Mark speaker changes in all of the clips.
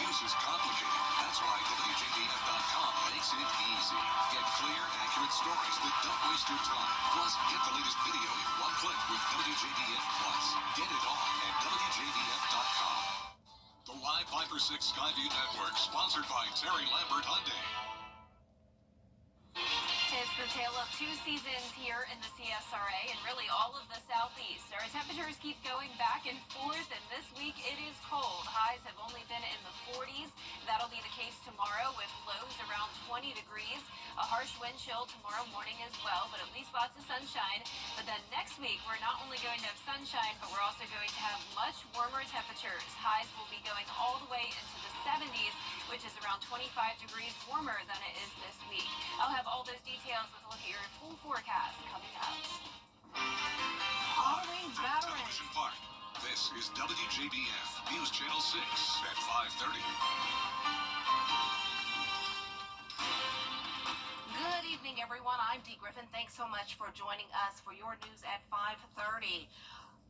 Speaker 1: News is complicated. That's why WJBF.com makes it easy. Get clear, accurate stories that don't waste your time. Plus, get the latest video in one click with WJBF Plus. Get it all at WJBF.com. The Live 5 for 6 Skyview Network, sponsored by Terry Lambert Hyundai.
Speaker 2: It's the tale of two seasons here in the CSRA and really all of the Southeast. Our temperatures keep going back and forth, and this week it is cold. Highs have only been in the 40s. That'll be the case tomorrow with lows around 20 degrees. A harsh wind chill tomorrow morning as well, but at least lots of sunshine. But then next week, we're not only going to have sunshine, but we're also going to have much warmer temperatures. Highs will be going all the way into the 70s, which is around 25 degrees warmer than it is this week. I'll have all those details with a look at your full forecast coming up. All Range Veterans.
Speaker 1: Park. This is WJBF News Channel 6 at 5:30.
Speaker 2: Good evening, everyone. I'm Dee Griffin. Thanks so much for joining us for your news at 5:30.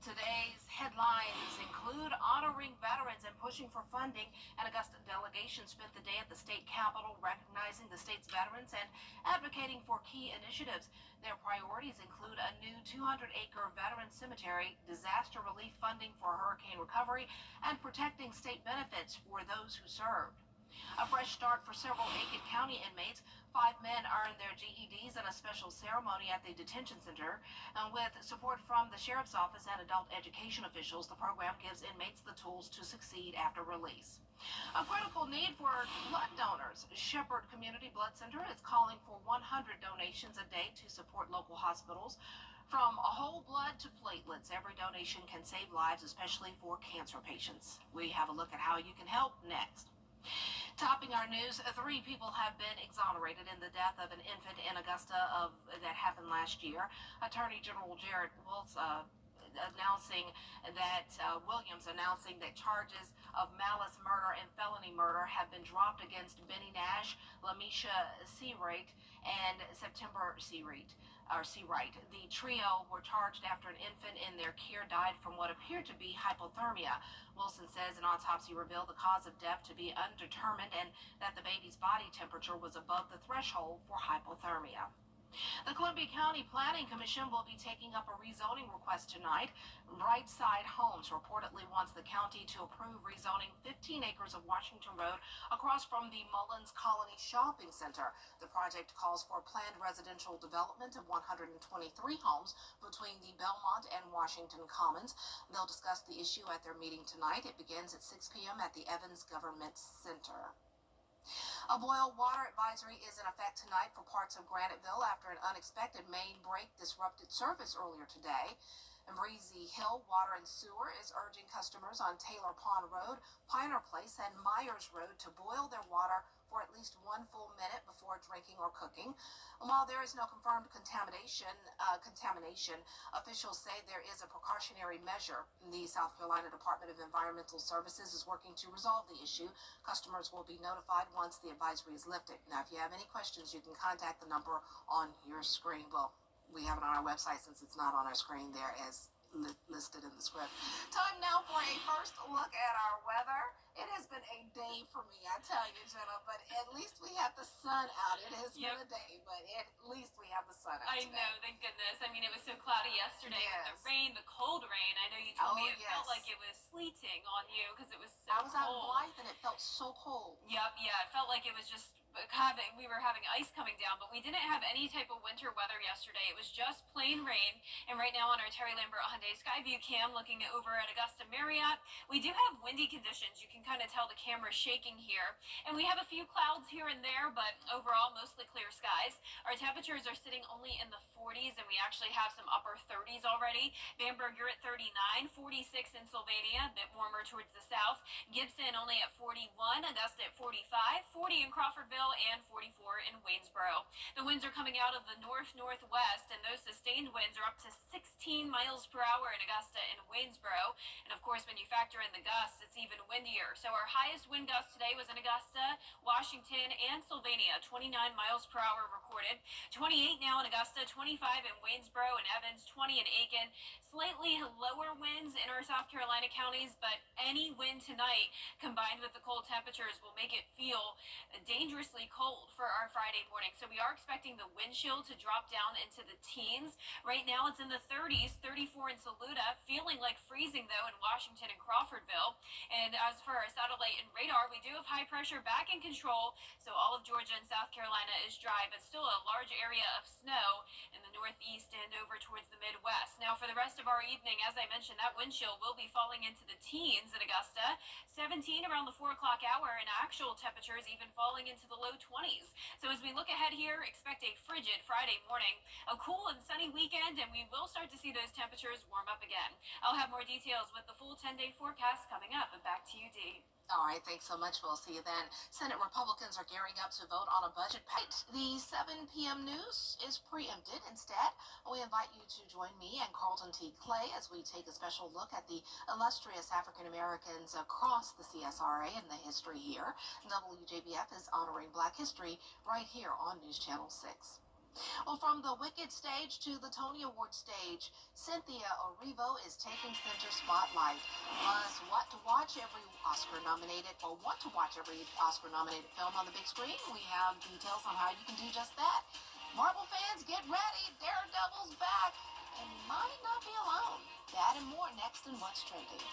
Speaker 2: Today's headlines include honoring veterans and pushing for funding. An Augusta delegation spent the day at the state capitol recognizing the state's veterans and advocating for key initiatives. Their priorities include a new 200-acre veteran cemetery, disaster relief funding for hurricane recovery, and protecting state benefits for those who served. A fresh start for several Aiken County inmates. 5 men earned their GEDs in a special ceremony at the detention center. And with support from the sheriff's office and adult education officials, the program gives inmates the tools to succeed after release. A critical need for blood donors. Shepherd Community Blood Center is calling for 100 donations a day to support local hospitals. From whole blood to platelets, every donation can save lives, especially for cancer patients. We have a look at how you can help next. Topping our news, 3 people have been exonerated in the death of an infant in Augusta that happened last year. Attorney General Jared Williams announcing that charges of malice murder and felony murder have been dropped against Benny Nash, Lamisha Seawright, and September Seawright. The trio were charged after an infant in their care died from what appeared to be hypothermia. Wilson says an autopsy revealed the cause of death to be undetermined and that the baby's body temperature was above the threshold for hypothermia. The Columbia County Planning Commission will be taking up a rezoning request tonight. Brightside Homes reportedly wants the county to approve rezoning 15 acres of Washington Road across from the Mullins Colony Shopping Center. The project calls for planned residential development of 123 homes between the Belmont and Washington Commons. They'll discuss the issue at their meeting tonight. It begins at 6 p.m. at the Evans Government Center. A boil water advisory is in effect tonight for parts of Graniteville after an unexpected main break disrupted service earlier today. And Breezy Hill Water and Sewer is urging customers on Taylor Pond Road, Piner Place, and Myers Road to boil their water for at least 1 full minute before drinking or cooking. And while there is no confirmed contamination, officials say there is a precautionary measure. The South Carolina Department of Environmental Services is working to resolve the issue. Customers will be notified once the advisory is lifted. Now, if you have any questions, you can contact the number on your screen. Well, we have it on our website since it's not on our screen there as listed in the script. Time now for a first look at our weather. It has been a day for me, I tell you, Jenna, but at least we have the sun out. It has been a day, but at least we have the sun out I know, thank goodness. I mean, it was so cloudy yesterday with the rain, the cold rain. I know you told me it felt like it was sleeting on you because it was so cold.
Speaker 3: I was out in Blythe and it felt so cold.
Speaker 2: Yep, yeah, it felt like it was just we were having ice coming down, but we didn't have any type of winter weather yesterday. It was just plain rain. And right now on our Terry Lambert Hyundai Skyview cam looking over at Augusta Marriott, we do have windy conditions. You can kind of tell the camera shaking here. And we have a few clouds here and there, but overall mostly clear skies. Our temperatures are sitting only in the 40s, and we actually have some upper 30s already. Bamberg, you're at 39, 46 in Sylvania, a bit warmer towards the south. Gibson only at 41, Augusta at 45, 40 in Crawfordville,
Speaker 4: Crawfordville and 44 in Waynesboro. The winds are coming out of the north-northwest, and those sustained winds are up to 16 miles per hour in Augusta and Waynesboro. And of course, when you factor in the gusts, it's even windier. So our highest wind gust today was in Augusta, Washington, and Sylvania. 29 miles per hour recorded. 28 now in Augusta, 25 in Waynesboro and Evans, 20 in Aiken. Slightly lower winds in our South Carolina counties, but any wind tonight combined with the cold temperatures will make it feel dangerously cold for our Friday morning. So we are expecting the wind chill to drop down into the teens. Right now it's in the 30s, 34 in Saluda, feeling like freezing though in Washington and Crawfordville. And as for our satellite and radar, we do have high pressure back in control. So all of Georgia and South Carolina is dry, but still a large area of snow in the northeast and over towards the Midwest. Now for the rest of our evening, as I mentioned, that wind chill will be falling into the teens in Augusta, 17 around the 4 o'clock hour, and actual temperatures even falling into the low 20s. So as we look ahead here, expect a frigid Friday morning, a cool and sunny weekend, and we will start to see those temperatures warm up again. I'll have more details with the full 10-day forecast coming up, but back to you, Dee.
Speaker 3: All right, thanks so much. We'll see you then. Senate Republicans are gearing up to vote on a budget package. The 7 p.m. news is preempted. Instead, we invite you to join me and Carlton T. Clay as we take a special look at the illustrious African Americans across the CSRA and the history here. WJBF is honoring Black History right here on News Channel 6. Well, from the Wicked stage to the Tony Award stage, Cynthia Erivo is taking center spotlight. Plus, what to watch every Oscar-nominated or want to watch every Oscar-nominated film on the big screen? We have details on how you can do just that. Marvel fans, get ready. Daredevil's back and might not be alone. That and more next in What's Trending.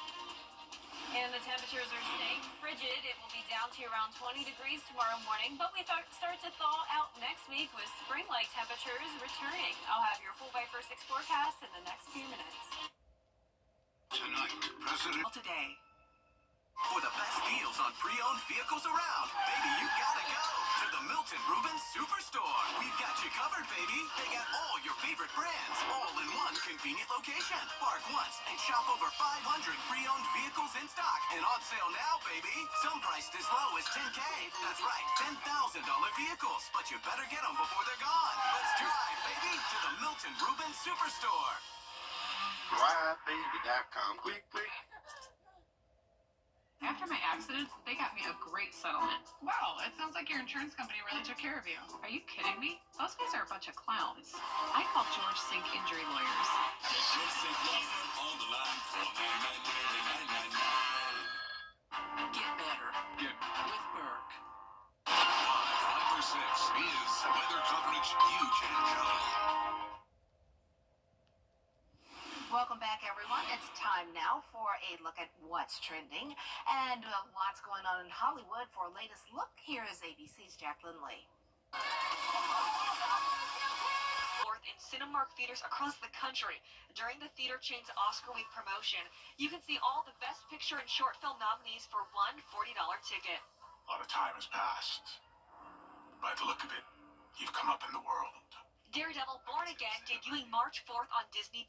Speaker 4: And the temperatures are staying frigid. It will be down to around 20 degrees tomorrow morning, but we start to thaw out next week with spring-like temperatures returning. I'll have your full Viper 6 forecast in the next few minutes.
Speaker 1: Tonight, President
Speaker 5: Today. For the best deals on pre-owned vehicles around, baby, you gotta go to the Milton Rubens Superstore. We've got you covered, baby. They got all your favorite brands, all in one convenient location. Park once and shop over 500 pre-owned vehicles in stock. And on sale now, baby. Some priced as low as $10K. That's right, $10,000 vehicles. But you better get them before they're gone. Let's drive, baby, to the Milton Rubens Superstore.
Speaker 6: DriveBaby.com. Quick, quick.
Speaker 7: After my accident, they got me a great settlement. Wow, it sounds like your insurance company really took care of you. Are you kidding me? Those guys are a bunch of clowns. I called George Sink Injury Lawyers.
Speaker 5: Get better.
Speaker 1: Get
Speaker 5: With Burke.
Speaker 1: 5 is weather coverage you can count on.
Speaker 2: Welcome back, everyone. It's time now for a look at what's trending. And lots going on in Hollywood. For our latest look, here is ABC's Jacqueline Lee.
Speaker 8: Fourth in Cinemark theaters across the country. During the theater chain's Oscar Week promotion, you can see all the Best Picture and Short Film nominees for one $40 ticket.
Speaker 6: A lot of time has passed. By the look of it, you've come up in the world.
Speaker 8: Daredevil Born Again, debuting March 4th on Disney+,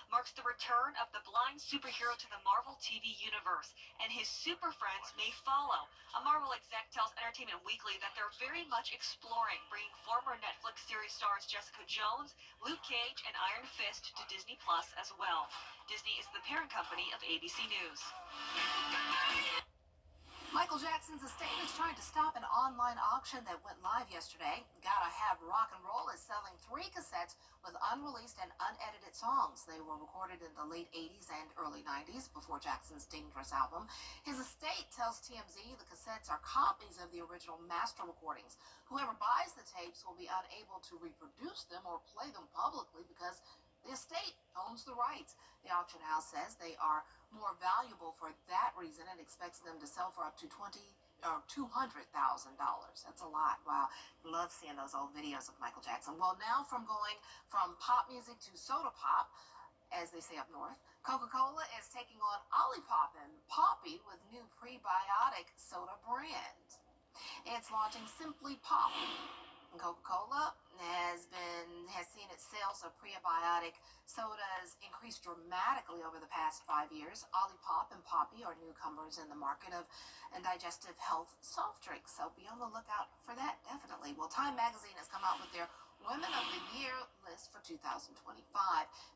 Speaker 8: marks the return of the blind superhero to the Marvel TV universe, and his super friends may follow. A Marvel exec tells Entertainment Weekly that they're very much exploring bringing former Netflix series stars Jessica Jones, Luke Cage, and Iron Fist to Disney+ as well. Disney is the parent company of ABC News.
Speaker 2: Michael Jackson's estate is trying to stop an online auction that went live yesterday. Gotta Have Rock and Roll is selling 3 cassettes with unreleased and unedited songs. They were recorded in the late 80s and early 90s before Jackson's Dangerous album. His estate tells TMZ the cassettes are copies of the original master recordings. Whoever buys the tapes will be unable to reproduce them or play them publicly because the estate owns the rights. The auction house says they are more valuable for that reason and expects them to sell for up to $200,000. That's a lot. Wow. Love seeing those old videos of Michael Jackson. Well, now from going from pop music to soda pop, as they say up north, Coca-Cola is taking on Olipop and Poppy with new prebiotic soda brand. It's launching Simply Pop.
Speaker 3: Coca-Cola has seen its sales of prebiotic sodas increase dramatically over the past 5 years. Olipop and Poppy are newcomers in the market of digestive health soft drinks, so be on the lookout for that, definitely. Well, Time Magazine has come out with their Women of the Year list for 2025.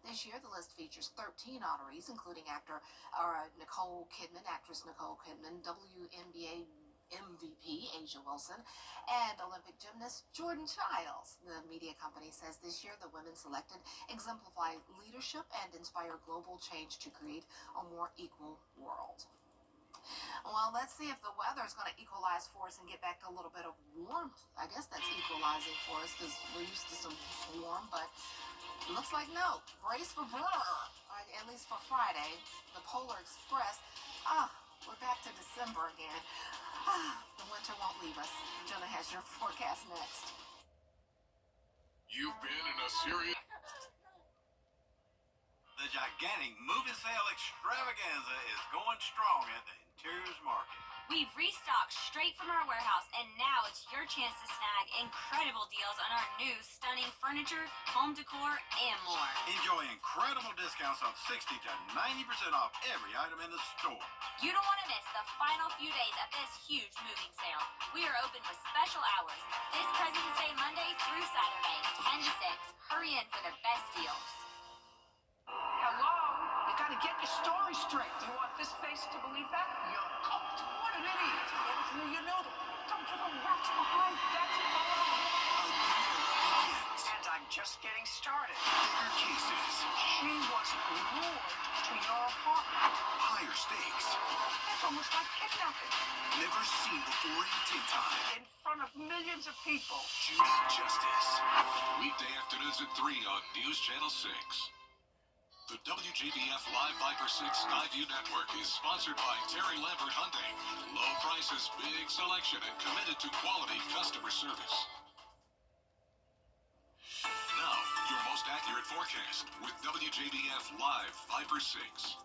Speaker 3: This year, the list features 13 honorees, including actress Nicole Kidman, WNBA MVP Asia Wilson, and Olympic gymnast Jordan Childs. The media company says this year the women selected exemplify leadership and inspire global change to create a more equal world. Well, let's see if the weather is going to equalize for us and get back to a little bit of warmth. I guess that's equalizing for us because we're used to some warm, but it looks like no. Brace for Brr, at least for Friday. The Polar Express. We're back to December again. The winter won't leave us. Jenna has your forecast next.
Speaker 6: You've been in a serious...
Speaker 5: The gigantic movie sale extravaganza is going strong at the Interiors Market.
Speaker 4: We've restocked straight from our warehouse, and now it's your chance to snag incredible deals on our new stunning furniture, home decor, and more.
Speaker 5: Enjoy incredible discounts of 60 to 90% off every item in the store.
Speaker 4: You don't want to miss the final few days of this huge moving sale. We are open with special hours this President's Day Monday through Saturday, 10 to 6. Hurry in for the best deals.
Speaker 9: Hello? You gotta get your story straight. Do you want this face to believe that? You're cooked. What an idiot. You knew them. Don't put the rocks behind. That's and I'm just getting started.
Speaker 6: Bigger cases,
Speaker 9: She was lured to your apartment.
Speaker 6: higher stakes,
Speaker 9: It's almost like kidnapping.
Speaker 6: never seen before in Tin Time.
Speaker 9: In front of millions of people.
Speaker 6: Judy Justice.
Speaker 1: Weekday afternoons at 3 on News Channel 6. The WJBF Live Viper 6 Skyview Network is sponsored by Terry Lambert Hyundai. Low prices, big selection, and committed to quality customer service. Now, your most accurate forecast with WJBF Live Viper 6.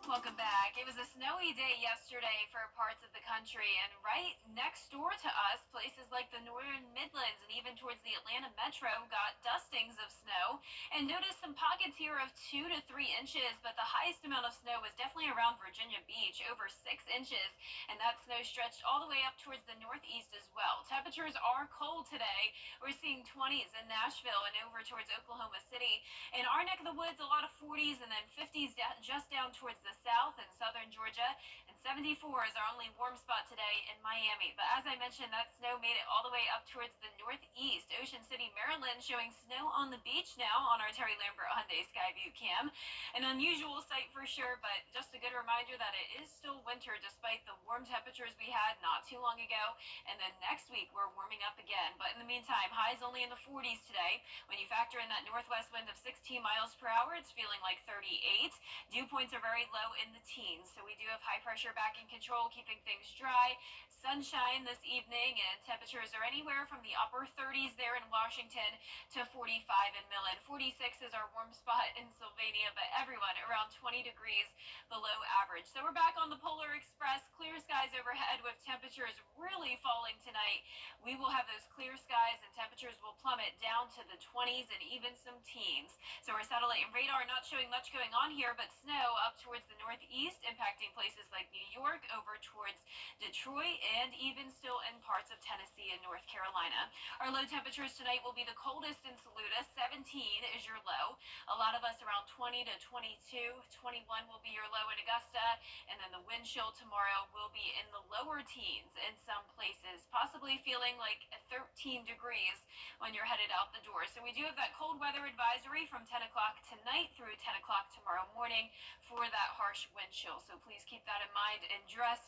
Speaker 4: Welcome back. It was a snowy day yesterday for parts of the country, and right next door to us, places like the northern Midlands and even towards the Atlanta metro got dustings of snow. And notice some pockets here of 2 to 3 inches, but the highest amount of snow was definitely around Virginia Beach, over 6 inches, and that snow stretched all the way up towards the northeast as well. Temperatures are cold today. We're seeing 20s in Nashville and over towards Oklahoma City. In our neck of the woods, a lot of 40s and then 50s just down towards the south and southern Georgia. And 74 is our only warm spot today in Miami. But as I mentioned, that snow made it all the way up towards the northeast. Ocean City, Maryland, showing snow on the beach now on our Terry Lambert Hyundai Skyview cam. An unusual sight for sure, but just a good reminder that it is still winter despite the warm temperatures we had not too long ago. And then next week, we're warming up again. But in the meantime, highs only in the 40s today. When you factor in that northwest wind of 16 miles per hour, it's feeling like 38. Dew points are very low in the teens, so we do have high pressure back in control, keeping things dry. Sunshine this evening, and temperatures are anywhere from the upper 30s there in Washington to 45 in Millen. 46 is our warm spot in Sylvania, but everyone around 20 degrees below average. So we're back on the Polar Express. Clear skies overhead with temperatures really falling tonight. We will have those clear skies and temperatures will plummet down to the 20s and even some teens. So our satellite and radar not showing much going on here, but snow up towards the northeast, impacting places like New York, over towards Detroit, and even still in parts of Tennessee and North Carolina. Our low temperatures tonight will be the coldest in Saluda. 17 is your low. A lot of us around 20 to 22. 21 will be your low in Augusta, and then the wind chill tomorrow will be in the lower teens in some places, possibly feeling like 13 degrees when you're headed out the door. So we do have that cold weather advisory from 10 o'clock tonight through 10 o'clock tomorrow morning for that harsh wind chill. So please keep that in mind and dress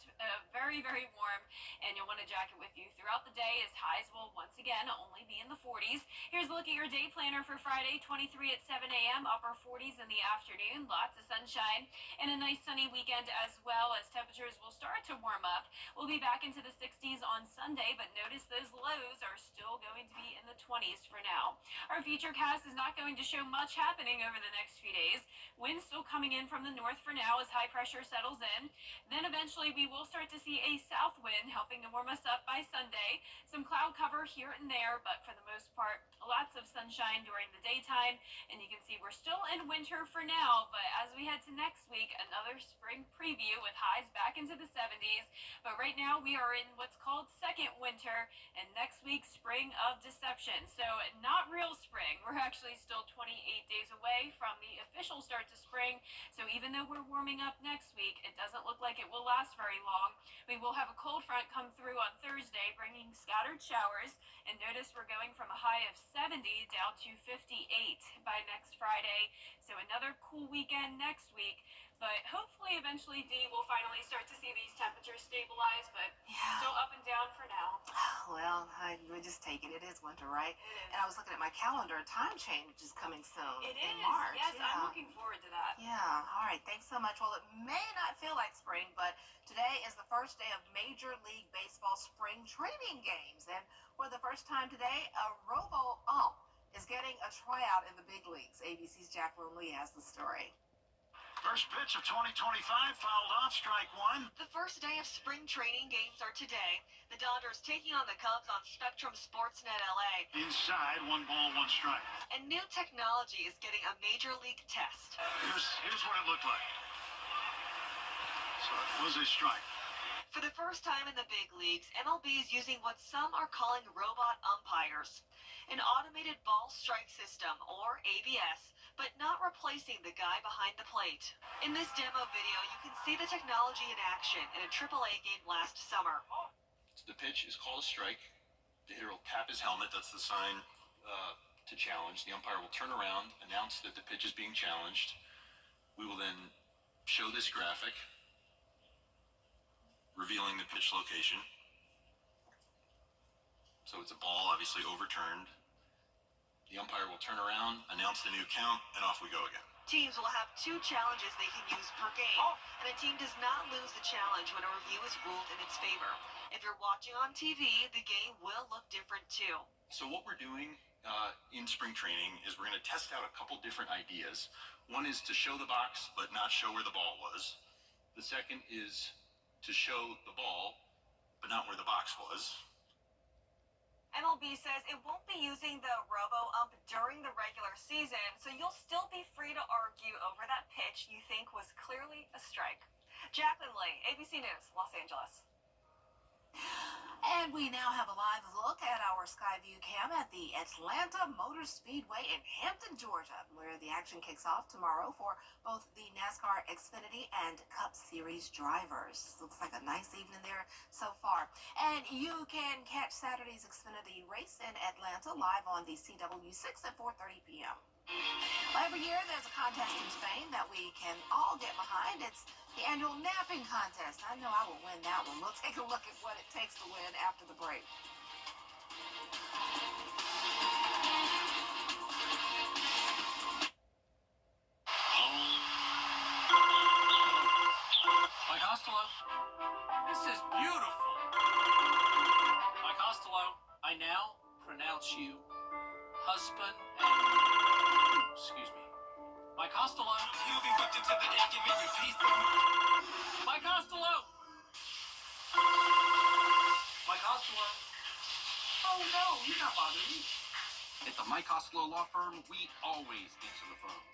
Speaker 4: very, very warm, and you'll want a jacket with you throughout the day as highs will once again only be in the 40s. Here's a look at your day planner for Friday, 23 at 7 a.m., upper 40s in the afternoon, lots of sunshine, and a nice sunny weekend as well as temperatures will start to warm up. We'll be back into the 60s on Sunday, but notice those lows are still going to be in the 20s for now. Our futurecast is not going to show much happening over the next few days. Winds still coming in from the north for now as high pressure settles in. Then eventually we will start to see a south wind helping to warm us up by Sunday. Some cloud cover here and there, but for the most part, lots of sunshine during the daytime. And you can see we're still in winter for now, but as we head to next week, another spring preview with highs back into the 70s. But right now we are in what's called second winter, and next week spring of deception. So not real spring. We're actually still 28 days away from the official start to spring. So even though we're warming up next week, it doesn't look like it will last very long. We will have a cold front come through on Thursday, bringing scattered showers. And notice we're going from a high of 70 down to 58 by next Friday. So another cool weekend next week. But hopefully eventually, Dee, will finally start to see these temperatures stabilize, but still up and down for now.
Speaker 3: Well, I would just take it. It is winter, right?
Speaker 4: It is.
Speaker 3: And I was looking at my calendar. Time change is coming soon.
Speaker 4: It
Speaker 3: in
Speaker 4: is.
Speaker 3: March.
Speaker 4: Yes,
Speaker 3: Yeah.
Speaker 4: I'm looking forward to that.
Speaker 3: Yeah. All right. Thanks so much. Well, it may not feel like spring, but today is the first day of Major League Baseball spring training games. And for the first time today, a robo-ump is getting a tryout in the big leagues. ABC's Jacqueline Lee has the story.
Speaker 6: First pitch of 2025 fouled off, strike one.
Speaker 8: The first day of spring training games are today. The Dodgers taking on the Cubs on Spectrum Sportsnet LA.
Speaker 6: Inside, 1 ball, 1 strike.
Speaker 8: And new technology is getting a major league test.
Speaker 6: Here's what it looked like. So it was a strike.
Speaker 8: For the first time in the big leagues, MLB is using what some are calling robot umpires. An automated ball strike system, or ABS, but not replacing the guy behind the plate. In this demo video, you can see the technology in action in a AAA game last summer.
Speaker 10: The pitch is called a strike. The hitter will tap his helmet. That's the sign to challenge. The umpire will turn around, announce that the pitch is being challenged. We will then show this graphic revealing the pitch location. So it's a ball, obviously overturned. The umpire will turn around, announce the new count, and off we go again.
Speaker 8: Teams will have 2 challenges they can use per game, and a team does not lose the challenge when a review is ruled in its favor. If you're watching on TV, the game will look different too.
Speaker 10: So what we're doing in spring training is we're going to test out a couple different ideas. One is to show the box but not show where the ball was. The second is to show the ball but not where the box was.
Speaker 8: MLB says it won't be using the robo-ump during the regular season, so you'll still be free to argue over that pitch you think was clearly a strike. Jacqueline Lee, ABC News, Los Angeles.
Speaker 3: And we now have a live look at our Skyview cam at the Atlanta Motor Speedway in Hampton, Georgia, where the action kicks off tomorrow for both the NASCAR Xfinity and Cup Series drivers. Looks like a nice evening there so far. And you can catch Saturday's Xfinity race in Atlanta live on the CW6 at 4:30 p.m. Well, every year there's a contest in Spain that we can all get behind. It's the annual napping contest. I know I will win that one. We'll take a look at what it takes to win after the break.
Speaker 11: Mike Costello, this is beautiful. Mike Costello, I now pronounce you husband and... excuse me. Mike Costello. You'll be whipped into the air, giving you peace of mind. Mike Costello. Mike Costello. Oh no, you're not bothering me. At the Mike Costello Law Firm, we always answer the phone.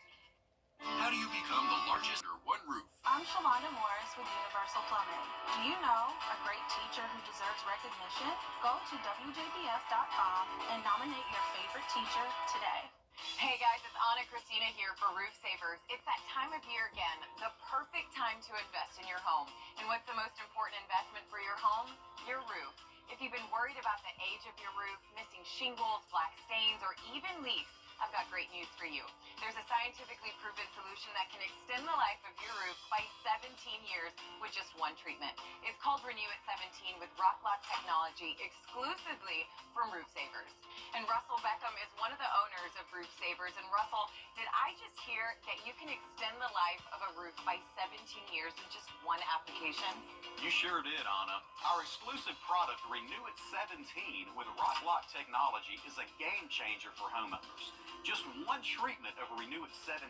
Speaker 11: How do you become the largest under one roof?
Speaker 12: I'm Shalonda Morris with Universal Plumbing. Do you know a great teacher who deserves recognition? Go to WJBF.com and nominate your favorite teacher today.
Speaker 13: Hey guys, it's Anna Christina here for Roof Savers. It's that time of year again, the perfect time to invest in your home. And what's the most important investment for your home? Your roof. If you've been worried about the age of your roof, missing shingles, black stains, or even leaks, I've got great news for you. There's a scientifically proven solution that can extend the life of your roof by 17 years with just one treatment. It's called Renew at 17 with Rock-Lock technology exclusively from Roof Savers. And Russell Beckham is one of the owners of Roof Savers. And Russell, did I just hear that you can extend the life of a roof by 17 years with just one application?
Speaker 5: You sure did, Anna. Our exclusive product, Renew at 17 with Rock-Lock technology, is a game changer for homeowners. Just one treatment of Renew at 17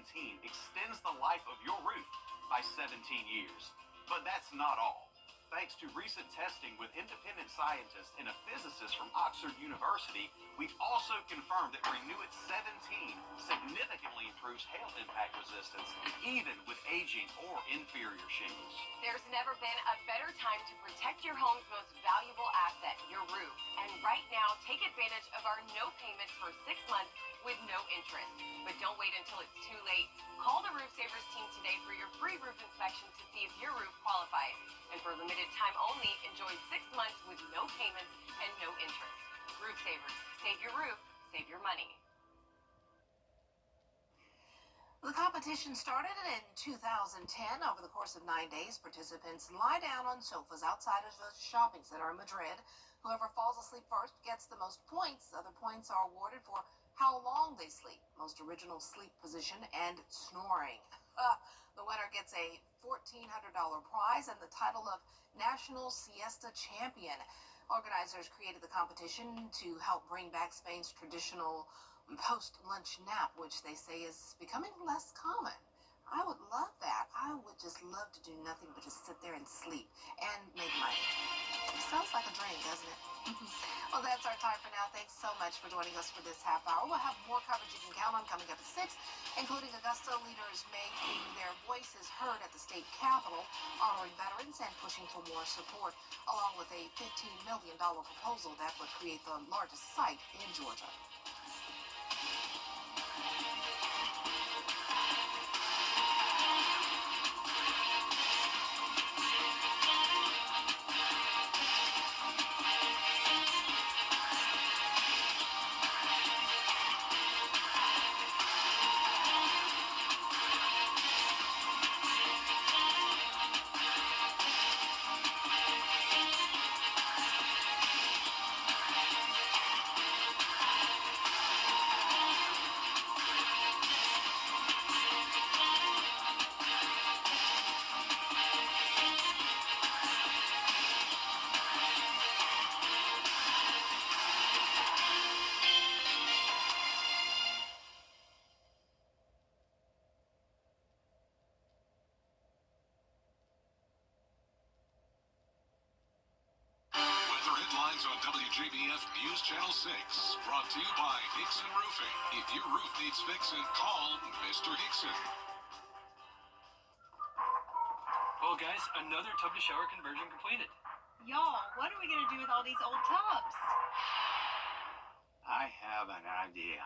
Speaker 5: extends the life of your roof by 17 years. But that's not all. Thanks to recent testing with independent scientists and a physicist from Oxford University, we've also confirmed that Renew at 17 significantly improves hail impact resistance, even with aging or inferior shingles.
Speaker 13: There's never been a better time to protect your home's most valuable asset, your roof. And right now, take advantage of our no payments for 6 months with no interest. But don't wait until it's too late. Call the Roof Savers team today for your free roof inspection to see if your roof qualifies. And for a limited time only, enjoy 6 months with no payments and no interest. Roof Savers. Save your roof. Save your money.
Speaker 3: The competition started in 2010. Over the course of 9 days, participants lie down on sofas outside of a shopping center in Madrid. Whoever falls asleep first gets the most points. Other points are awarded for how long they sleep, most original sleep position, and snoring. The winner gets a $1,400 prize and the title of National Siesta Champion. Organizers created the competition to help bring back Spain's traditional post-lunch nap, which they say is becoming less common. I would love that. I would just love to do nothing but just sit there and sleep and make money. Sounds like a dream, doesn't it? Well, that's our time for now. Thanks so much for joining us for this half hour. We'll have more coverage you can count on coming up at 6, including Augusta leaders making their voices heard at the state capitol, honoring veterans and pushing for more support, along with a $15 million proposal that would create the largest site in Georgia.
Speaker 1: Weather headlines on WJBF News Channel 6. Brought to you by Hickson Roofing. If your roof needs fixing, call Mr. Hickson.
Speaker 11: Well, guys, another tub to shower conversion completed.
Speaker 14: Y'all, what are we going to do with all these old tubs?
Speaker 9: I have an idea.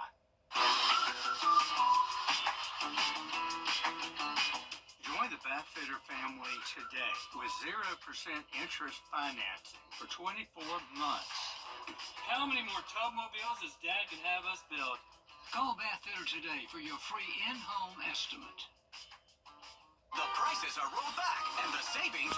Speaker 9: Join the Bathfitter family today with 0% interest financing for 24 months.
Speaker 11: How many more tubmobiles does Dad can have us build?
Speaker 9: Call Bathfitter today for your free in-home estimate.
Speaker 5: The prices are rolled back and the savings